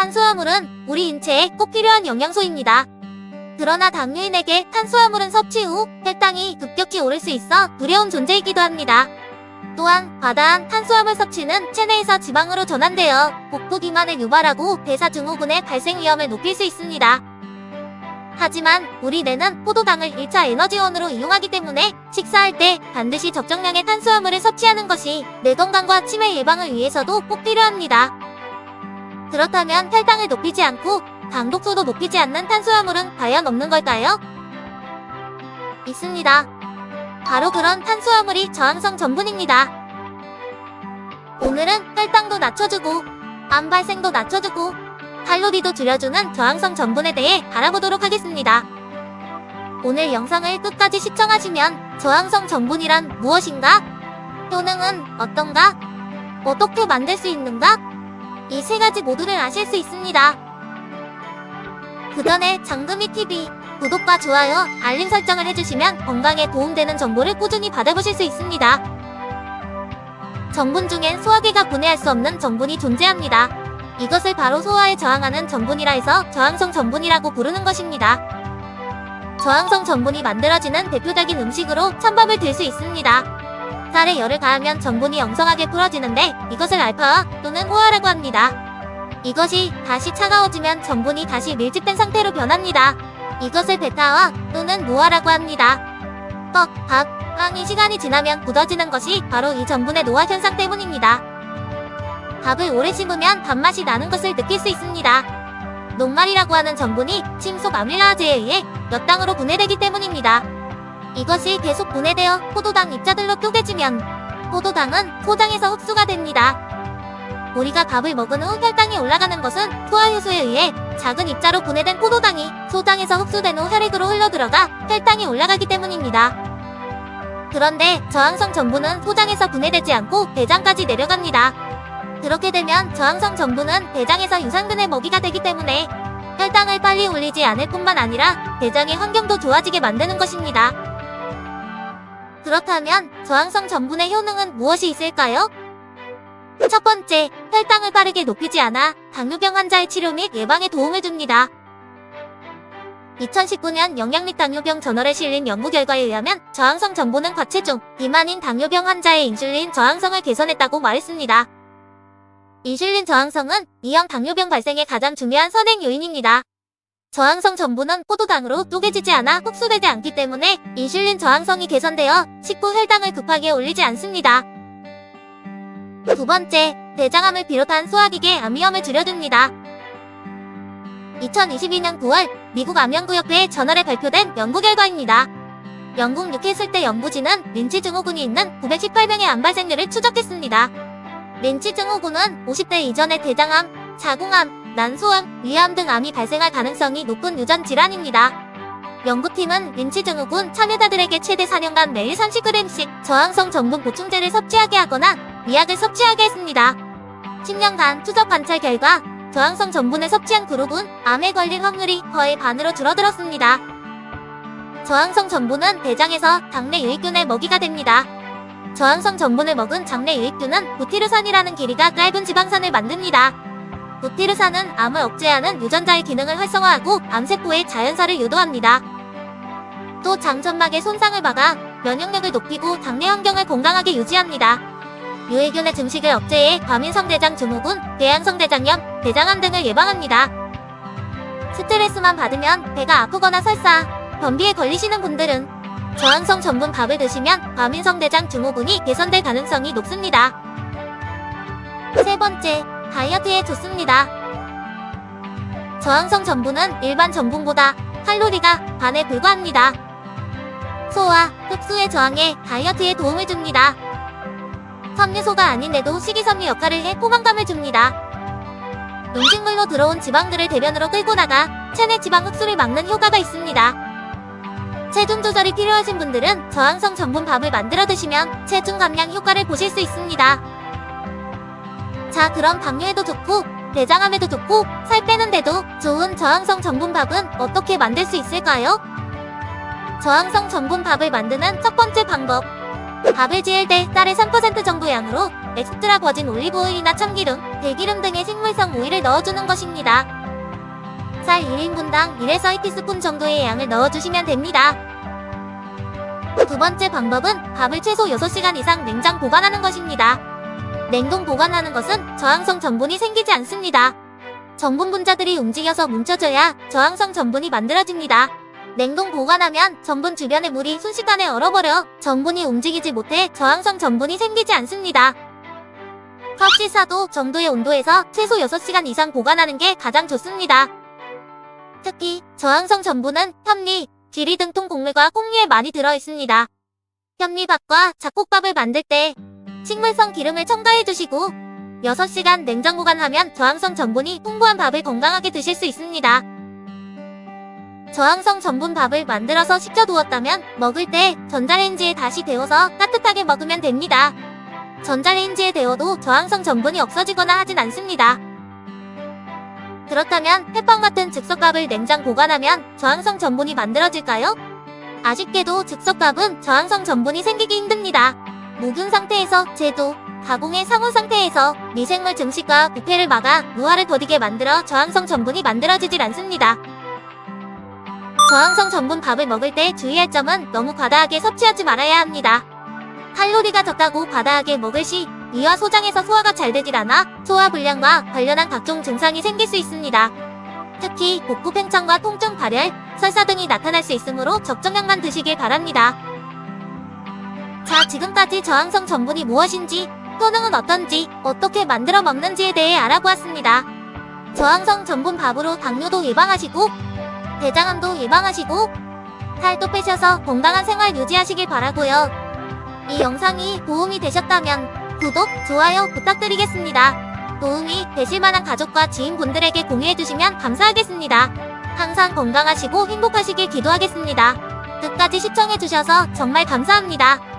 탄수화물은 우리 인체에 꼭 필요한 영양소입니다. 그러나 당뇨인에게 탄수화물은 섭취 후 혈당이 급격히 오를 수 있어 두려운 존재이기도 합니다. 또한 과다한 탄수화물 섭취는 체내에서 지방으로 전환되어 복부 비만을 유발하고 대사 증후군의 발생 위험을 높일 수 있습니다. 하지만 우리 뇌는 포도당을 1차 에너지원으로 이용하기 때문에 식사할 때 반드시 적정량의 탄수화물을 섭취하는 것이 뇌 건강과 치매 예방을 위해서도 꼭 필요합니다. 그렇다면 혈당을 높이지 않고 당독소도 높이지 않는 탄수화물은 과연 없는 걸까요? 있습니다. 바로 그런 탄수화물이 저항성 전분입니다. 오늘은 혈당도 낮춰주고 암 발생도 낮춰주고 칼로리도 줄여주는 저항성 전분에 대해 알아보도록 하겠습니다. 오늘 영상을 끝까지 시청하시면 저항성 전분이란 무엇인가? 효능은 어떤가? 어떻게 만들 수 있는가? 이 세 가지 모두를 아실 수 있습니다. 그 전에 장금이TV 구독과 좋아요, 알림 설정을 해주시면 건강에 도움되는 정보를 꾸준히 받아보실 수 있습니다. 전분 중엔 소화기가 분해할 수 없는 전분이 존재합니다. 이것을 바로 소화에 저항하는 전분이라 해서 저항성 전분이라고 부르는 것입니다. 저항성 전분이 만들어지는 대표적인 음식으로 찬밥을 들 수 있습니다. 쌀에 열을 가하면 전분이 엉성하게 풀어지는데 이것을 알파화 또는 호화라고 합니다. 이것이 다시 차가워지면 전분이 다시 밀집된 상태로 변합니다. 이것을 베타화 또는 노화라고 합니다. 떡, 밥, 빵이 시간이 지나면 굳어지는 것이 바로 이 전분의 노화 현상 때문입니다. 밥을 오래 씹으면 밥맛이 나는 것을 느낄 수 있습니다. 녹말이라고 하는 전분이 침 속 아밀라아제에 의해 엿당으로 분해되기 때문입니다. 이것이 계속 분해되어 포도당 입자들로 쪼개지면 포도당은 소장에서 흡수가 됩니다. 우리가 밥을 먹은 후 혈당이 올라가는 것은 소화효소에 의해 작은 입자로 분해된 포도당이 소장에서 흡수된 후 혈액으로 흘러들어가 혈당이 올라가기 때문입니다. 그런데 저항성 전분은 소장에서 분해되지 않고 대장까지 내려갑니다. 그렇게 되면 저항성 전분은 대장에서 유산균의 먹이가 되기 때문에 혈당을 빨리 올리지 않을 뿐만 아니라 대장의 환경도 좋아지게 만드는 것입니다. 그렇다면 저항성 전분의 효능은 무엇이 있을까요? 첫 번째, 혈당을 빠르게 높이지 않아 당뇨병 환자의 치료 및 예방에 도움을 줍니다. 2019년 영양 및 당뇨병 저널에 실린 연구 결과에 의하면 저항성 전분은 과체중, 비만인 당뇨병 환자의 인슐린 저항성을 개선했다고 말했습니다. 인슐린 저항성은 B형 당뇨병 발생의 가장 중요한 선행 요인입니다. 저항성 전분은 포도당으로 쪼개지지 않아 흡수되지 않기 때문에 인슐린 저항성이 개선되어 식후 혈당을 급하게 올리지 않습니다. 두 번째, 대장암을 비롯한 소화기계 암 위험을 줄여줍니다. 2022년 9월 미국 암연구협회 저널에 발표된 연구 결과입니다. 영국 뉴캐슬대 연구진은 린치 증후군이 있는 918명의 암 발생률을 추적했습니다. 린치 증후군은 50대 이전의 대장암, 자궁암, 난소암, 위암 등 암이 발생할 가능성이 높은 유전 질환입니다. 연구팀은 린치 증후군 참여자들에게 최대 4년간 매일 30g씩 저항성 전분 보충제를 섭취하게 하거나 미약을 섭취하게 했습니다. 10년간 추적 관찰 결과 저항성 전분을 섭취한 그룹은 암에 걸릴 확률이 거의 반으로 줄어들었습니다. 저항성 전분은 대장에서 당내 유익균의 먹이가 됩니다. 저항성 전분을 먹은 장내 유익균은 부티르산이라는 길이가 짧은 지방산을 만듭니다. 부티르산은 암을 억제하는 유전자의 기능을 활성화하고 암세포의 자연사를 유도합니다. 또 장점막의 손상을 막아 면역력을 높이고 당내 환경을 건강하게 유지합니다. 유해균의 증식을 억제해 과민성대장 증후군, 대양성대장염, 대장암 등을 예방합니다. 스트레스만 받으면 배가 아프거나 설사, 변비에 걸리시는 분들은 저항성 전분 밥을 드시면 과민성대장 증후군이 개선될 가능성이 높습니다. 세 번째, 다이어트에 좋습니다. 저항성 전분은 일반 전분보다 칼로리가 반에 불과합니다. 소화, 흡수의 저항에 다이어트에 도움을 줍니다. 섬유소가 아닌데도 식이섬유 역할을 해 포만감을 줍니다. 음식물로 들어온 지방들을 대변으로 끌고 나가 체내 지방 흡수를 막는 효과가 있습니다. 체중 조절이 필요하신 분들은 저항성 전분 밥을 만들어 드시면 체중 감량 효과를 보실 수 있습니다. 자, 그럼 당뇨에도 좋고 대장암에도 좋고 살 빼는데도 좋은 저항성 전분 밥은 어떻게 만들 수 있을까요? 저항성 전분 밥을 만드는 첫 번째 방법, 밥을 지을 때 쌀의 3% 정도 양으로 엑스트라 버진 올리브 오일이나 참기름, 들기름 등의 식물성 오일을 넣어주는 것입니다. 쌀 1인분당 1에서 2티스푼 정도의 양을 넣어주시면 됩니다. 두 번째 방법은 밥을 최소 6시간 이상 냉장 보관하는 것입니다. 냉동 보관하는 것은 저항성 전분이 생기지 않습니다. 전분 분자들이 움직여서 뭉쳐져야 저항성 전분이 만들어집니다. 냉동 보관하면 전분 주변의 물이 순식간에 얼어버려 전분이 움직이지 못해 저항성 전분이 생기지 않습니다. 컵시 4도 정도의 온도에서 최소 6시간 이상 보관하는 게 가장 좋습니다. 특히 저항성 전분은 현미, 지리 등 통곡물과 콩류에 많이 들어있습니다. 현미밥과 잡곡밥을 만들 때 식물성 기름을 첨가해주시고 6시간 냉장 보관하면 저항성 전분이 풍부한 밥을 건강하게 드실 수 있습니다. 저항성 전분 밥을 만들어서 식혀두었다면 먹을 때 전자레인지에 다시 데워서 따뜻하게 먹으면 됩니다. 전자레인지에 데워도 저항성 전분이 없어지거나 하진 않습니다. 그렇다면 햇빵 같은 즉석밥을 냉장 보관하면 저항성 전분이 만들어질까요? 아쉽게도 즉석밥은 저항성 전분이 생기기 힘듭니다. 묵은 상태에서 제도, 가공의 상온 상태에서 미생물 증식과 부패를 막아 무화를 더디게 만들어 저항성 전분이 만들어지질 않습니다. 저항성 전분 밥을 먹을 때 주의할 점은 너무 과다하게 섭취하지 말아야 합니다. 칼로리가 적다고 과다하게 먹을 시 위와 소장에서 소화가 잘 되질 않아 소화불량과 관련한 각종 증상이 생길 수 있습니다. 특히 복부 팽창과 통증, 발열, 설사 등이 나타날 수 있으므로 적정량만 드시길 바랍니다. 자, 지금까지 저항성 전분이 무엇인지, 효능은 어떤지, 어떻게 만들어 먹는지에 대해 알아보았습니다. 저항성 전분 밥으로 당뇨도 예방하시고 대장암도 예방하시고 살도 빼셔서 건강한 생활 유지하시길 바라고요. 이 영상이 도움이 되셨다면 구독, 좋아요 부탁드리겠습니다. 도움이 되실 만한 가족과 지인분들에게 공유해주시면 감사하겠습니다. 항상 건강하시고 행복하시길 기도하겠습니다. 끝까지 시청해주셔서 정말 감사합니다.